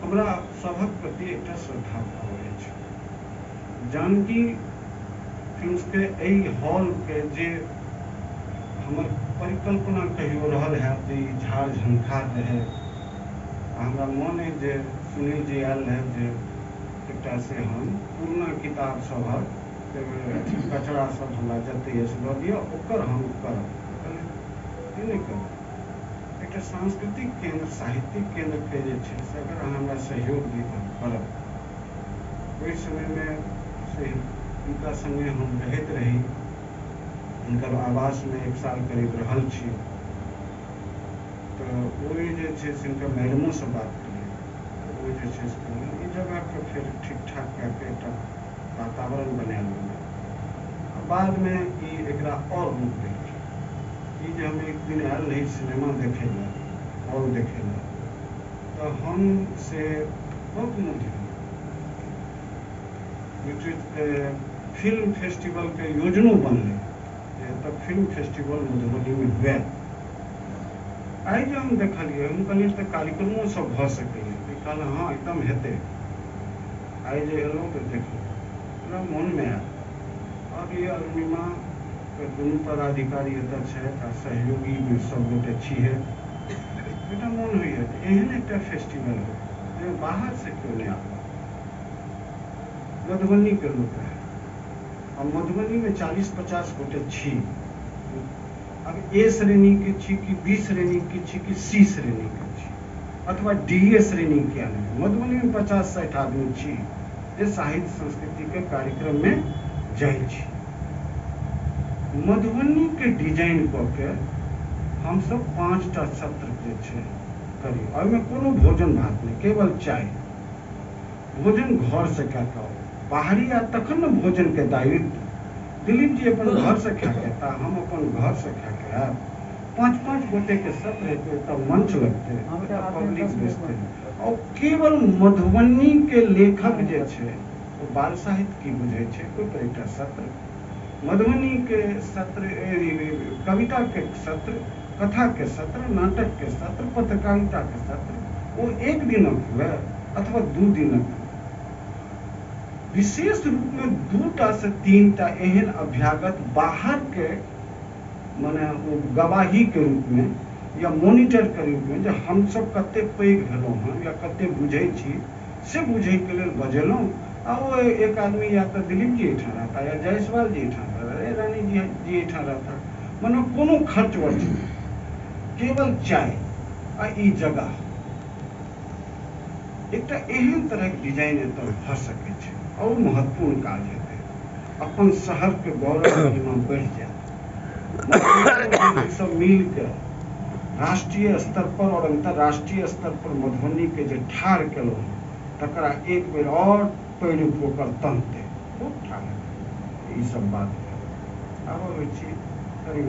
हमरा सभक प्रति एक श्रद्धा भाव अछि। जानकी फिल्म्स के एहि हॉल के जे हमर परिकल्पना कहियो रहल है जे झाड़ झंखार रहे, हमरा मन है जे सुनील जी आयल रहे जे एकटा से हम पुरना किताब सभक कचरा सब हमरा जते दऽ दिअ ओकर हम करब। नहीं करब। एक सांस्कृतिक केंद्र साहित्यिक केंद्र के जे छै से अगर अहाँ हमरा सहयोग दी तऽ करब। ओहि समय में से हिनका संगे हम रहैत रही, हिनकर आवास में 1 साल करीब रहल छी। तो ओहि जे छै से हिनकर मैडमो से बात करी, वो जे छै से कहलनि ई जगह के फिर ठीक ठाक करके एकटा वातावरण बनायल गेलै। बाद में ई एकरा और रूप देलकै। ई जे हम एक दिन आयल रही सिनेमा देखे ला, हॉल देखे ला, तो हम से बहुत मुग्ध भेलहुँ। फिल्म फेस्टिवल के योजनो बनलै तब फिल्म फेस्टिवल मधुबनी में हुए। आई जो हम देखलिए हम कहलिए तऽ कार्यक्रमों सब भऽ सकैए। कहल हाँ एकदम हेतै। आई जे एलहुँ तऽ देखलहुँ हमरा मन में आयल। अब ये अरुणिमा के दुनू पदाधिकारी एतऽ छथि आ सहयोगी सब गोटे छिहे। एकटा मन होइए एहन एकटा फेस्टिवल हो जे बाहर से क्यों नहीं आबे, मधुबनी के लोग है। और मधुबनी में 40-50 गोटे छी। अब ए श्रेणी के छी कि बी श्रेणी के छी कि सी श्रेणी के छी अथवा डी श्रेणी के नहीं। मधुबनी में 50-60 आदमी छी जे साहित्य संस्कृति के कार्यक्रम में जाए छी। मधुबनी के डिजाइन कऽ के हम सब 5टा सत्र जे छै करी। और में कोनो भोजन भात नहीं, केवल चाय। भोजन घर से क्या खाओ, बाहरी आ तखन न भोजन के दायित्व। दिलीप जी अपन घर से खा के था, हम अपन घर से खा के आए। 5-5 गोटे के सत्र हेतु तब मंच लगते, पब्लिक बेचते और केवल मधुबनी के लेखक जे छै तो बाल साहित्य की बुझे छै कोई पर एकटा सत्र, मधुबनी के सत्र, कविता के सत्र, कथा के सत्र, नाटक के सत्र, पत्रकारिता के सत्र, वो 1 दिनक हुए अथवा 2 दिनक। विशेष रूप में 2टा से 3टा एहन अभ्यागत बाहर के माने वो गवाही के रूप में या मॉनिटर के रूप में जे हम सब कते पैघ भेलहुँ हँ या कते बुझे छी से बुझे के लेल बजेलहुँ। आ वो एक आदमी या तो दिलीप जी एठाम रहता या जायसवाल जी एठाम रहता, रानी जी एठाम रहता। माने कोनो खर्च वर्च नहीं, केवल चाय आ ई जगह। एकटा एहन तरह के डिजाइन एतऽ भऽ सकै छै और महत्वपूर्ण काज हेतै। अपन शहर के गौरव गरिमा बढ़ि जाएत। सब मिल के राष्ट्रीय स्तर पर और अंतर्राष्ट्रीय स्तर पर मधुबनी के जे ठाढ़ केलहुँ तकरा एक बेर और पैर ओकर तनते खूब ठाढ़ ई सब बात। आब होइ छी करीब